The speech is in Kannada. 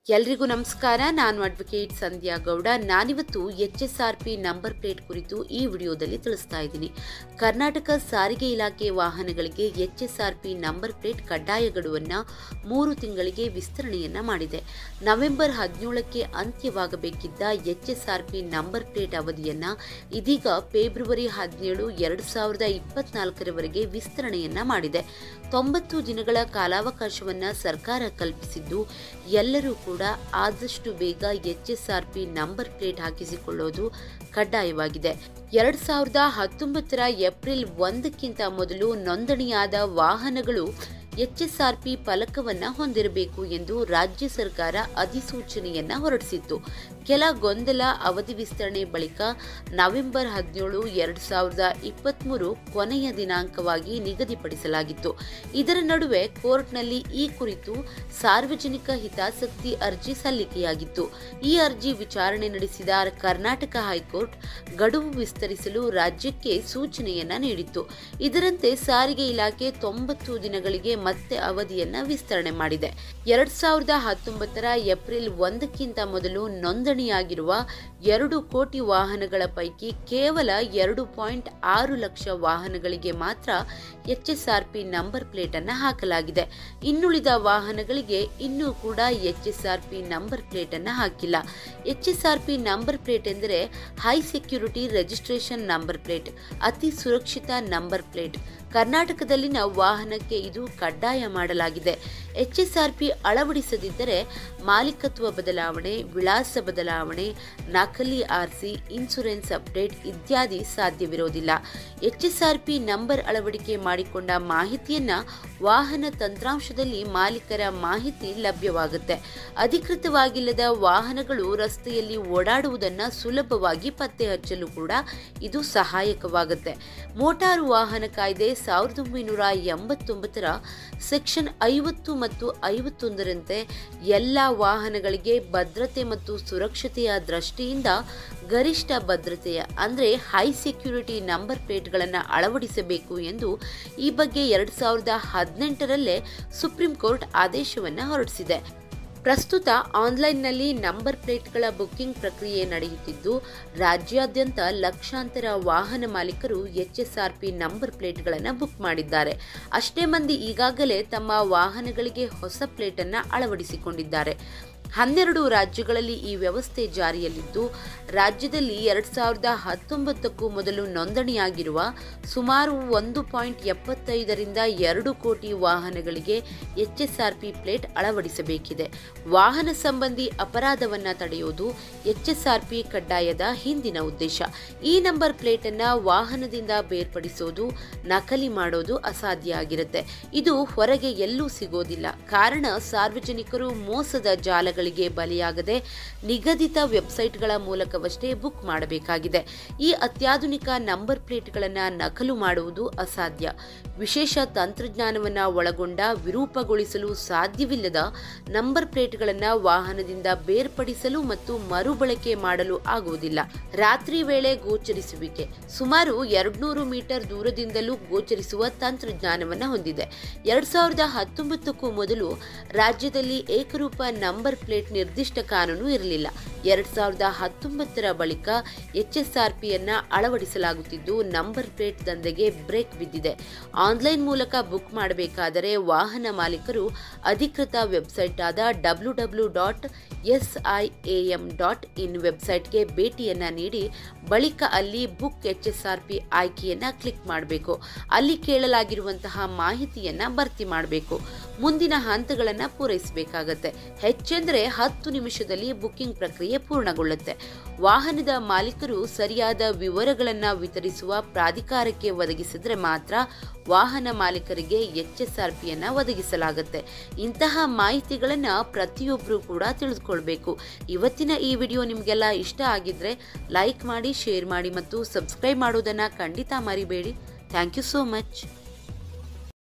ಎಲ್ರಿಗೂ ನಮಸ್ಕಾರ. ನಾನು ಅಡ್ವೊಕೇಟ್ ಸಂಧ್ಯಾ ಗೌಡ. ನಾನಿವತ್ತು HSRP ನಂಬರ್ ಪ್ಲೇಟ್ ಕುರಿತು ಈ ವಿಡಿಯೋದಲ್ಲಿ ತಿಳಿಸ್ತಾ ಇದ್ದೀನಿ. ಕರ್ನಾಟಕ ಸಾರಿಗೆ ಇಲಾಖೆ ವಾಹನಗಳಿಗೆ HSRP ನಂಬರ್ ಪ್ಲೇಟ್ ಕಡ್ಡಾಯ ಗಡುವನ್ನು 3 ತಿಂಗಳಿಗೆ ವಿಸ್ತರಣೆಯನ್ನ ಮಾಡಿದೆ. ನವೆಂಬರ್ 17ಕ್ಕೆ ಅಂತ್ಯವಾಗಬೇಕಿದ್ದ HSRP ನಂಬರ್ ಪ್ಲೇಟ್ ಅವಧಿಯನ್ನ ಇದೀಗ ಫೆಬ್ರವರಿ 17, 2024ರವರೆಗೆ ವಿಸ್ತರಣೆಯನ್ನ ಮಾಡಿದೆ. 90 ದಿನಗಳ ಕಾಲಾವಕಾಶವನ್ನ ಸರ್ಕಾರ ಕಲ್ಪಿಸಿದ್ದು ಎಲ್ಲರೂ ಕೂಡ ಆದಷ್ಟು ಬೇಗ HSRP ನಂಬರ್ ಪ್ಲೇಟ್ ಹಾಕಿಸಿಕೊಳ್ಳೋದು ಕಡ್ಡಾಯವಾಗಿದೆ. 2019ರ ಏಪ್ರಿಲ್ 1ಕ್ಕಿಂತ ಮೊದಲು ನೋಂದಣಿಯಾದ ವಾಹನಗಳು HSRP ಫಲಕವನ್ನು ಹೊಂದಿರಬೇಕು ಎಂದು ರಾಜ್ಯ ಸರ್ಕಾರ ಅಧಿಸೂಚನೆಯನ್ನ ಹೊರಡಿಸಿತ್ತು. ಕೆಲ ಗೊಂದಲ ಅವಧಿ ವಿಸ್ತರಣೆ ಬಳಿಕ ನವೆಂಬರ್ 17, 2023 ಕೊನೆಯ ದಿನಾಂಕವಾಗಿ ನಿಗದಿಪಡಿಸಲಾಗಿತ್ತು. ಇದರ ನಡುವೆ ಕೋರ್ಟ್ನಲ್ಲಿ ಈ ಕುರಿತು ಸಾರ್ವಜನಿಕ ಹಿತಾಸಕ್ತಿ ಅರ್ಜಿ ಸಲ್ಲಿಕೆಯಾಗಿತ್ತು. ಈ ಅರ್ಜಿ ವಿಚಾರಣೆ ನಡೆಸಿದ ಕರ್ನಾಟಕ ಹೈಕೋರ್ಟ್ ಗಡುವು ವಿಸ್ತರಿಸಲು ರಾಜ್ಯಕ್ಕೆ ಸೂಚನೆಯನ್ನ ನೀಡಿತ್ತು. ಇದರಂತೆ ಸಾರಿಗೆ ಇಲಾಖೆ 90 ದಿನಗಳಿಗೆ ಮತ್ತೆ ಅವಧಿಯನ್ನ ವಿಸ್ತರಣೆ ಮಾಡಿದೆ. 2019ರ ಏಪ್ರಿಲ್ 1ಕ್ಕಿಂತ ಮೊದಲು ನೋಂದಣಿಯಾಗಿರುವ 2 ಕೋಟಿ ವಾಹನಗಳ ಪೈಕಿ ಕೇವಲ 2.6 ಲಕ್ಷ ವಾಹನಗಳಿಗೆ ಮಾತ್ರ HSRP ನಂಬರ್ ಪ್ಲೇಟ್ ಅನ್ನು ಹಾಕಲಾಗಿದೆ. ಇನ್ನುಳಿದ ವಾಹನಗಳಿಗೆ ಇನ್ನೂ ಕೂಡ HSRP ನಂಬರ್ ಪ್ಲೇಟ್ ಅನ್ನು ಹಾಕಿಲ್ಲ. HSRP ನಂಬರ್ ಪ್ಲೇಟ್ ಎಂದರೆ high security registration number plate, ಅತಿ ಸುರಕ್ಷಿತ ನಂಬರ್ ಪ್ಲೇಟ್. ಕರ್ನಾಟಕದಲ್ಲಿನ ವಾಹನಕ್ಕೆ ಇದು ಕಡ್ಡಾಯ ಮಾಡಲಾಗಿದೆ. HSRP ಅಳವಡಿಸದಿದ್ದರೆ ಮಾಲೀಕತ್ವ ಬದಲಾವಣೆ, ವಿಳಾಸ ಬದಲಾವಣೆ, ನಕಲಿ RC, ಇನ್ಶೂರೆನ್ಸ್ ಅಪ್ಡೇಟ್ ಇತ್ಯಾದಿ ಸಾಧ್ಯವಿರೋದಿಲ್ಲ. HSRP ನಂಬರ್ ಅಳವಡಿಕೆ ಮಾಡಿಕೊಂಡ ಮಾಹಿತಿಯನ್ನ ವಾಹನ ತಂತ್ರಾಂಶದಲ್ಲಿ ಮಾಲೀಕರ ಮಾಹಿತಿ ಲಭ್ಯವಾಗುತ್ತೆ. ಅಧಿಕೃತವಾಗಿಲ್ಲದ ವಾಹನಗಳು ರಸ್ತೆಯಲ್ಲಿ ಓಡಾಡುವುದನ್ನು ಸುಲಭವಾಗಿ ಪತ್ತೆ ಹಚ್ಚಲು ಕೂಡ ಇದು ಸಹಾಯಕವಾಗುತ್ತೆ. ಮೋಟಾರು ವಾಹನ ಕಾಯ್ದೆ 1989ರ ಸೆಕ್ಷನ್ 50 ಮತ್ತು 51ರಂತೆ ಎಲ್ಲ ವಾಹನಗಳಿಗೆ ಭದ್ರತೆ ಮತ್ತು ಸುರಕ್ಷತೆಯ ದೃಷ್ಟಿಯಿಂದ ಗರಿಷ್ಠ ಭದ್ರತೆಯ ಅಂದರೆ ಹೈ ಸೆಕ್ಯೂರಿಟಿ ನಂಬರ್ ಪ್ಲೇಟ್ಗಳನ್ನು ಅಳವಡಿಸಬೇಕು ಎಂದು ಈ ಬಗ್ಗೆ 2018ರಲ್ಲೇ ಸುಪ್ರೀಂ ಕೋರ್ಟ್ ಆದೇಶವನ್ನು ಹೊರಡಿಸಿದೆ. ಪ್ರಸ್ತುತ ಆನ್ಲೈನ್ನಲ್ಲಿ ನಂಬರ್ ಪ್ಲೇಟ್ಗಳ ಬುಕ್ಕಿಂಗ್ ಪ್ರಕ್ರಿಯೆ ನಡೆಯುತ್ತಿದ್ದು ರಾಜ್ಯಾದ್ಯಂತ ಲಕ್ಷಾಂತರ ವಾಹನ ಮಾಲೀಕರು HSRP ನಂಬರ್ ಪ್ಲೇಟ್ಗಳನ್ನು ಬುಕ್ ಮಾಡಿದ್ದಾರೆ. ಅಷ್ಟೇ ಮಂದಿ ಈಗಾಗಲೇ ತಮ್ಮ ವಾಹನಗಳಿಗೆ ಹೊಸ ಪ್ಲೇಟ್ ಅನ್ನು ಅಳವಡಿಸಿಕೊಂಡಿದ್ದಾರೆ. 12 ರಾಜ್ಯಗಳಲ್ಲಿ ಈ ವ್ಯವಸ್ಥೆ ಜಾರಿಯಲ್ಲಿದ್ದು ರಾಜ್ಯದಲ್ಲಿ 2019ಕ್ಕೂ ಮೊದಲು ನೋಂದಣಿಯಾಗಿರುವ ಸುಮಾರು 1.75ರಿಂದ 2 ಕೋಟಿ ವಾಹನಗಳಿಗೆ HSRP ಪ್ಲೇಟ್ ಅಳವಡಿಸಬೇಕಿದೆ. ವಾಹನ ಸಂಬಂಧಿ ಅಪರಾಧವನ್ನು ತಡೆಯುವುದು HSRP ಕಡ್ಡಾಯದ ಹಿಂದಿನ ಉದ್ದೇಶ. ಈ ನಂಬರ್ ಪ್ಲೇಟ್ ಅನ್ನು ವಾಹನದಿಂದ ಬೇರ್ಪಡಿಸೋದು, ನಕಲಿ ಮಾಡೋದು ಅಸಾಧ್ಯ ಆಗಿರುತ್ತೆ. ಇದು ಹೊರಗೆ ಎಲ್ಲೂ ಸಿಗೋದಿಲ್ಲ. ಕಾರಣ ಸಾರ್ವಜನಿಕರು ಮೋಸದ ಜಾಲಗಳಿಗೆ ಬಲಿಯಾಗದೆ ನಿಗದಿತ ವೆಬ್ಸೈಟ್ಗಳ ಮೂಲಕವಷ್ಟೇ ಬುಕ್ ಮಾಡಬೇಕಾಗಿದೆ. ಈ ಅತ್ಯಾಧುನಿಕ ನಂಬರ್ ಪ್ಲೇಟ್ಗಳನ್ನು ನಕಲು ಮಾಡುವುದು ಅಸಾಧ್ಯ. ವಿಶೇಷ ತಂತ್ರಜ್ಞಾನವನ್ನು ಒಳಗೊಂಡ ವಿರೂಪಗೊಳಿಸಲು ಸಾಧ್ಯವಿಲ್ಲದ ನಂಬರ್ ಪ್ಲೇಟ್ಗಳನ್ನು ವಾಹನದಿಂದ ಬೇರ್ಪಡಿಸಲು ಮತ್ತು ಮರುಬಳಕೆ ಮಾಡಲು ಆಗುವುದಿಲ್ಲ. ರಾತ್ರಿ ವೇಳೆ ಗೋಚರಿಸುವಿಕೆ ಸುಮಾರು 200 ಮೀಟರ್ ದೂರದಿಂದಲೂ ಗೋಚರಿಸುವ ತಂತ್ರಜ್ಞಾನವನ್ನು ಹೊಂದಿದೆ. 2019ಕ್ಕೂ ಮೊದಲು ರಾಜ್ಯದಲ್ಲಿ ಏಕರೂಪ ನಂಬರ್ ಪ್ಲೇಟ್ ನಿರ್ದಿಷ್ಟ ಕಾನೂನು ಇರಲಿಲ್ಲ. 2019ರ ಬಳಿಕ HSRPಯನ್ನ ಅಳವಡಿಸಲಾಗುತ್ತಿದ್ದು ನಂಬರ್ ಪ್ಲೇಟ್ ದಂಧೆಗೆ ಬ್ರೇಕ್ ಬಿದ್ದಿದೆ. ಆನ್ಲೈನ್ ಮೂಲಕ ಬುಕ್ ಮಾಡಬೇಕಾದರೆ ವಾಹನ ಮಾಲೀಕರು ಅಧಿಕೃತ ವೆಬ್ಸೈಟ್ ಆದ www.siam.in ವೆಬ್ಸೈಟ್ಗೆ ಭೇಟಿಯನ್ನ ನೀಡಿ ಬಳಿಕ ಅಲ್ಲಿ ಬುಕ್ HSRP ಆಯ್ಕೆಯನ್ನ ಕ್ಲಿಕ್ ಮಾಡಬೇಕು. ಅಲ್ಲಿ ಕೇಳಲಾಗಿರುವಂತಹ ಮಾಹಿತಿಯನ್ನ ಭರ್ತಿ ಮಾಡಬೇಕು. ಮುಂದಿನ ಹಂತಗಳನ್ನು ಪೂರೈಸಬೇಕಾಗತ್ತೆ. ಹೆಚ್ಚೆಂದರೆ 10 ನಿಮಿಷದಲ್ಲಿ ಬುಕ್ಕಿಂಗ್ ಪ್ರಕ್ರಿಯೆ ಪೂರ್ಣಗೊಳ್ಳುತ್ತೆ. ವಾಹನದ ಮಾಲೀಕರು ಸರಿಯಾದ ವಿವರಗಳನ್ನು ವಿತರಿಸುವ ಪ್ರಾಧಿಕಾರಕ್ಕೆ ಒದಗಿಸಿದ್ರೆ ಮಾತ್ರ ವಾಹನ ಮಾಲೀಕರಿಗೆ HSRPಯನ್ನ ಒದಗಿಸಲಾಗುತ್ತೆ. ಇಂತಹ ಮಾಹಿತಿಗಳನ್ನು ಪ್ರತಿಯೊಬ್ಬರು ಕೂಡ ತಿಳಿದುಕೊಳ್ಬೇಕು. ಇವತ್ತಿನ ಈ ವಿಡಿಯೋ ನಿಮಗೆಲ್ಲ ಇಷ್ಟ ಆಗಿದ್ರೆ ಲೈಕ್ ಮಾಡಿ, ಶೇರ್ ಮಾಡಿ ಮತ್ತು ಸಬ್ಸ್ಕ್ರೈಬ್ ಮಾಡೋದನ್ನು ಖಂಡಿತ ಮರಿಬೇಡಿ. Thank you so much.